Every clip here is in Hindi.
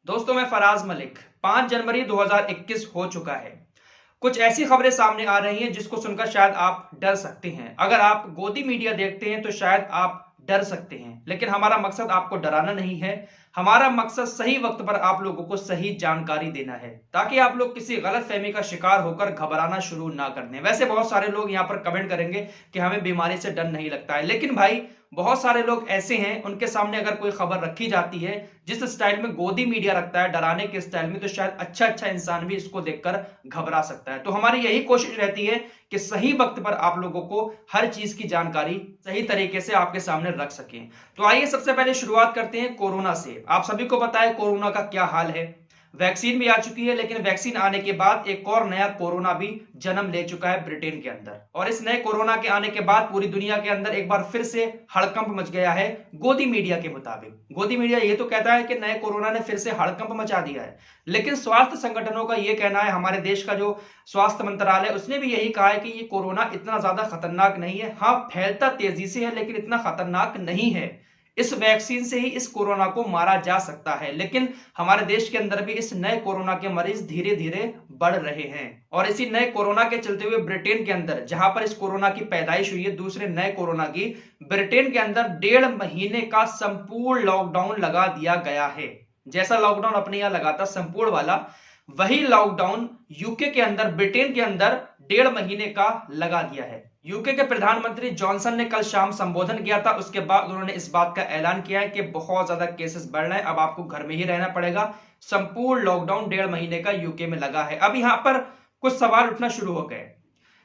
दोस्तों मैं फराज मलिक। 5 जनवरी 2021 हो चुका है। कुछ ऐसी खबरें सामने आ रही हैं जिसको सुनकर शायद आप डर सकते हैं। अगर आप गोदी मीडिया देखते हैं तो शायद आप डर सकते हैं, लेकिन हमारा मकसद आपको डराना नहीं है। हमारा मकसद सही वक्त पर आप लोगों को सही जानकारी देना है, ताकि आप लोग किसी गलत फहमी का शिकार होकर घबराना शुरू ना कर दें। वैसे बहुत सारे लोग यहाँ पर कमेंट करेंगे कि हमें बीमारी से डर नहीं लगता है, लेकिन भाई बहुत सारे लोग ऐसे हैं, उनके सामने अगर कोई खबर रखी जाती है जिस स्टाइल में गोदी मीडिया रखता है, डराने के स्टाइल में, तो शायद अच्छा इंसान भी इसको देखकर घबरा सकता है। तो हमारी यही कोशिश रहती है कि सही वक्त पर आप लोगों को हर चीज की जानकारी सही तरीके से आपके सामने रख सकें। तो आइए सबसे पहले शुरुआत करते हैं कोरोना से। आप सभी को पता है कोरोना का क्या हाल है। वैक्सीन भी आ चुकी है, लेकिन वैक्सीन आने के बाद एक और नया कोरोना भी जन्म ले चुका है ब्रिटेन के अंदर। और इस नए कोरोना के आने के बाद पूरी दुनिया के अंदर एक बार फिर से हड़कंप मच गया है। गोदी मीडिया के मुताबिक गोदी मीडिया ये तो कहता है कि नए कोरोना ने फिर से हड़कंप मचा दिया है, लेकिन स्वास्थ्य संगठनों का यह कहना है, हमारे देश का जो स्वास्थ्य मंत्रालय उसने भी यही कहा है कि ये कोरोना इतना ज्यादा खतरनाक नहीं है। हाँ, फैलता तेजी से है, लेकिन इतना खतरनाक नहीं है। इस वैक्सीन से ही इस कोरोना को मारा जा सकता है, लेकिन हमारे देश के अंदर भी इस नए कोरोना के मरीज धीरे धीरे बढ़ रहे हैं। और इसी नए कोरोना के चलते हुए ब्रिटेन के अंदर, जहां पर इस कोरोना की पैदाइश हुई है, दूसरे नए कोरोना की, ब्रिटेन के अंदर 1.5 महीने का संपूर्ण लॉकडाउन लगा दिया गया है। जैसा लॉकडाउन अपने यहां लगाता संपूर्ण वाला, वही लॉकडाउन यूके के अंदर, ब्रिटेन के अंदर 1.5 महीने का लगा दिया है। यूके के प्रधानमंत्री जॉनसन ने कल शाम संबोधन किया था। उसके बाद उन्होंने इस बात का ऐलान किया है कि बहुत ज्यादा केसेस बढ़ रहे हैं, अब आपको घर में ही रहना पड़ेगा। संपूर्ण लॉकडाउन 1.5 महीने का यूके में लगा है। अब यहां पर कुछ सवाल उठना शुरू हो गए।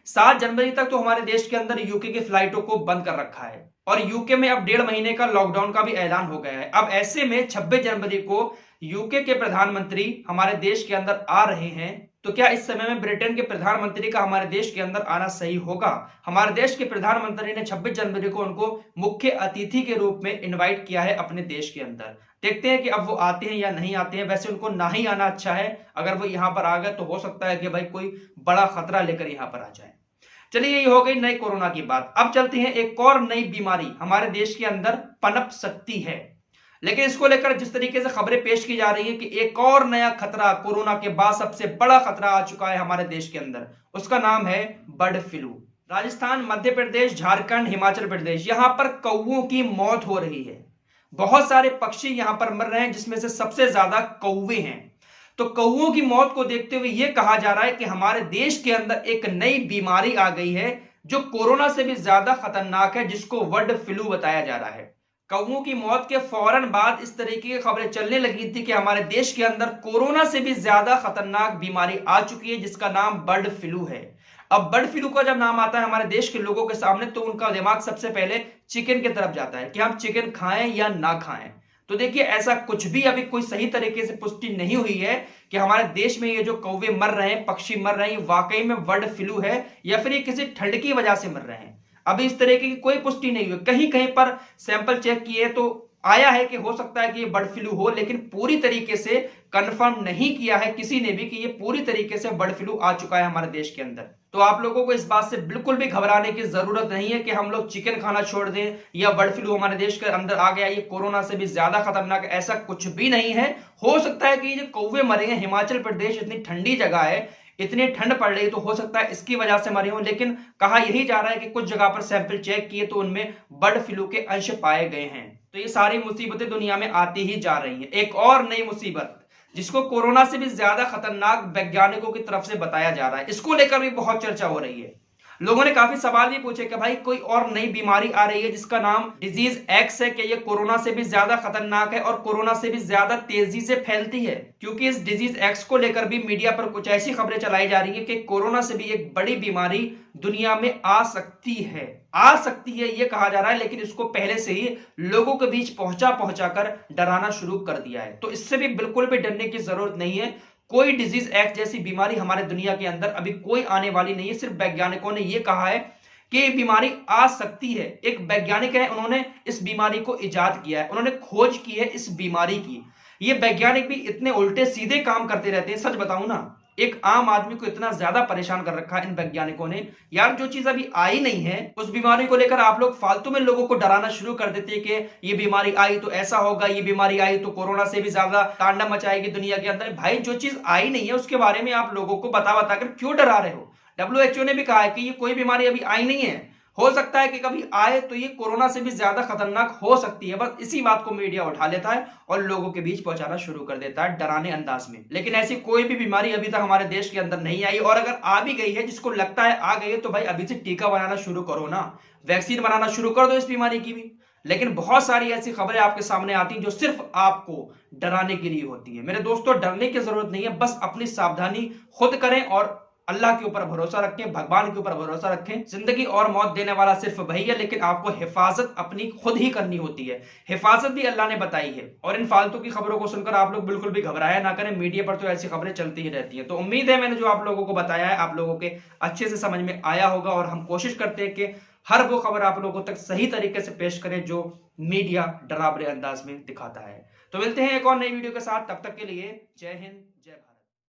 7 जनवरी तक तो हमारे देश के अंदर यूके की फ्लाइटों को बंद कर रखा है, और यूके में अब 1.5 महीने का लॉकडाउन का भी ऐलान हो गया है। अब ऐसे में 26 जनवरी को यूके के प्रधानमंत्री हमारे देश के अंदर आ रहे हैं, तो क्या इस समय में ब्रिटेन के प्रधानमंत्री का हमारे देश के अंदर आना सही होगा? हमारे देश के प्रधानमंत्री ने 26 जनवरी को उनको मुख्य अतिथि के रूप में इनवाइट किया है अपने देश के अंदर। देखते हैं कि अब वो आते हैं या नहीं आते हैं। वैसे उनको ना ही आना अच्छा है। अगर वो यहाँ पर आ गए तो हो सकता है कि भाई कोई बड़ा खतरा लेकर यहाँ पर आ जाए। चलिए, ये हो गई नई कोरोना की बात। अब चलते हैं, एक और नई बीमारी हमारे देश के अंदर पनप सकती है, लेकिन इसको लेकर जिस तरीके से खबरें पेश की जा रही है कि एक और नया खतरा, कोरोना के बाद सबसे बड़ा खतरा आ चुका है हमारे देश के अंदर, उसका नाम है बर्ड फ्लू। राजस्थान, मध्य प्रदेश, झारखंड, हिमाचल प्रदेश, यहां पर कौवों की मौत हो रही है। बहुत सारे पक्षी यहां पर मर रहे हैं, जिसमें से सबसे ज्यादा कौवे हैं। तो कौवों की मौत को देखते हुए यह कहा जा रहा है कि हमारे देश के अंदर एक नई बीमारी आ गई है जो कोरोना से भी ज्यादा खतरनाक है, जिसको बर्ड फ्लू बताया जा रहा है। कौवों की मौत के फौरन बाद इस तरीके की खबरें चलने लगी थी कि हमारे देश के अंदर कोरोना से भी ज्यादा खतरनाक बीमारी आ चुकी है, जिसका नाम बर्ड फ्लू है। अब बर्ड फ्लू का जब नाम आता है हमारे देश के लोगों के सामने, तो उनका दिमाग सबसे पहले चिकन की तरफ जाता है कि हम चिकन खाएं या ना खाएं। तो देखिए, ऐसा कुछ भी अभी कोई सही तरीके से पुष्टि नहीं हुई है कि हमारे देश में ये जो कौवे मर रहे हैं, पक्षी मर रहे हैं, वाकई में बर्ड फ्लू है या फिर ये किसी ठंड की वजह से मर रहे हैं। अभी इस तरीके की कोई पुष्टि नहीं हुई। कहीं कहीं पर सैंपल चेक किए तो आया है कि हो सकता है कि ये बर्ड फ्लू हो, लेकिन पूरी तरीके से कंफर्म नहीं किया है किसी ने भी कि ये पूरी तरीके से बर्ड फ्लू आ चुका है हमारे देश के अंदर। तो आप लोगों को इस बात से बिल्कुल भी घबराने की जरूरत नहीं है कि हम लोग चिकन खाना छोड़ दें या बर्ड फ्लू हमारे देश के अंदर आ गया, ये कोरोना से भी ज्यादा खतरनाक, ऐसा कुछ भी नहीं है। हो सकता है कि ये जो कौवे मरे हैं, हिमाचल प्रदेश इतनी ठंडी जगह है, इतनी ठंड पड़ रही है, तो हो सकता है इसकी वजह से मरे हों। लेकिन कहा यही जा रहा है कि कुछ जगह पर सैंपल चेक किए तो उनमें बर्ड फ्लू के अंश पाए गए हैं। तो ये सारी मुसीबतें दुनिया में आती ही जा रही हैं। एक और नई मुसीबत, जिसको कोरोना से भी ज्यादा खतरनाक वैज्ञानिकों की तरफ से बताया जा रहा है, इसको लेकर भी बहुत चर्चा हो रही है। लोगों ने काफी सवाल भी पूछे कि भाई कोई और नई बीमारी आ रही है जिसका नाम डिजीज एक्स है, कि ये कोरोना से भी ज्यादा खतरनाक है और कोरोना से भी ज्यादा तेजी से फैलती है। क्योंकि इस डिजीज एक्स को लेकर भी मीडिया पर कुछ ऐसी खबरें चलाई जा रही है कि कोरोना से भी एक बड़ी बीमारी दुनिया में आ सकती है ये कहा जा रहा है, लेकिन इसको पहले से ही लोगों के बीच पहुंचा कर डराना शुरू कर दिया है। तो इससे भी बिल्कुल भी डरने की जरूरत नहीं है। कोई डिजीज एक्ट जैसी बीमारी हमारे दुनिया के अंदर अभी कोई आने वाली नहीं है। सिर्फ वैज्ञानिकों ने यह कहा है कि ये बीमारी आ सकती है। एक वैज्ञानिक है, उन्होंने इस बीमारी को इजाद किया है, उन्होंने खोज की है इस बीमारी की। ये वैज्ञानिक भी इतने उल्टे सीधे काम करते रहते हैं, सच बताऊं ना, एक आम आदमी को इतना ज्यादा परेशान कर रखा है इन वैज्ञानिकों ने। यार जो चीज अभी आई नहीं है उस बीमारी को लेकर आप लोग फालतू में लोगों को डराना शुरू कर देते हैं कि ये बीमारी आई तो ऐसा होगा, ये बीमारी आई तो कोरोना से भी ज्यादा तांडव मचाएगी दुनिया के अंदर। भाई जो चीज आई नहीं है उसके बारे में आप लोगों को बता बताकर क्यों डरा रहे हो? WHO ने भी कहा है कि ये कोई बीमारी अभी आई नहीं है, हो सकता है कि कभी आए तो ये कोरोना से भी ज्यादा खतरनाक हो सकती है। बस इसी बात को मीडिया उठा लेता है और लोगों के बीच पहुंचाना शुरू कर देता है डराने अंदाज में। लेकिन ऐसी कोई भी बीमारी अभी तक हमारे देश के अंदर नहीं आई, और अगर आ भी गई है, जिसको लगता है आ गई है, तो भाई अभी से टीका बनाना शुरू करो ना, वैक्सीन बनाना शुरू कर दो इस बीमारी की भी। लेकिन बहुत सारी ऐसी खबरें आपके सामने आती हैं जो सिर्फ आपको डराने के लिए होती है। मेरे दोस्तों, डरने की जरूरत नहीं है, बस अपनी सावधानी खुद करें और अल्लाह के ऊपर भरोसा रखें, भगवान के ऊपर भरोसा रखें। जिंदगी और मौत देने वाला सिर्फ वही है, लेकिन आपको हिफाजत अपनी खुद ही करनी होती है। हिफाजत भी अल्लाह ने बताई है। और इन फालतू की खबरों को सुनकर आप लोग बिल्कुल भी घबराया ना करें, मीडिया पर तो ऐसी खबरें चलती ही रहती हैं। तो उम्मीद है मैंने जो आप लोगों को बताया है आप लोगों के अच्छे से समझ में आया होगा, और हम कोशिश करते हैं कि हर वो खबर आप लोगों तक सही तरीके से पेश करें जो मीडिया डरावने अंदाज में दिखाता है। तो मिलते हैं एक और नई वीडियो के साथ, तब तक के लिए जय हिंद, जय भारत।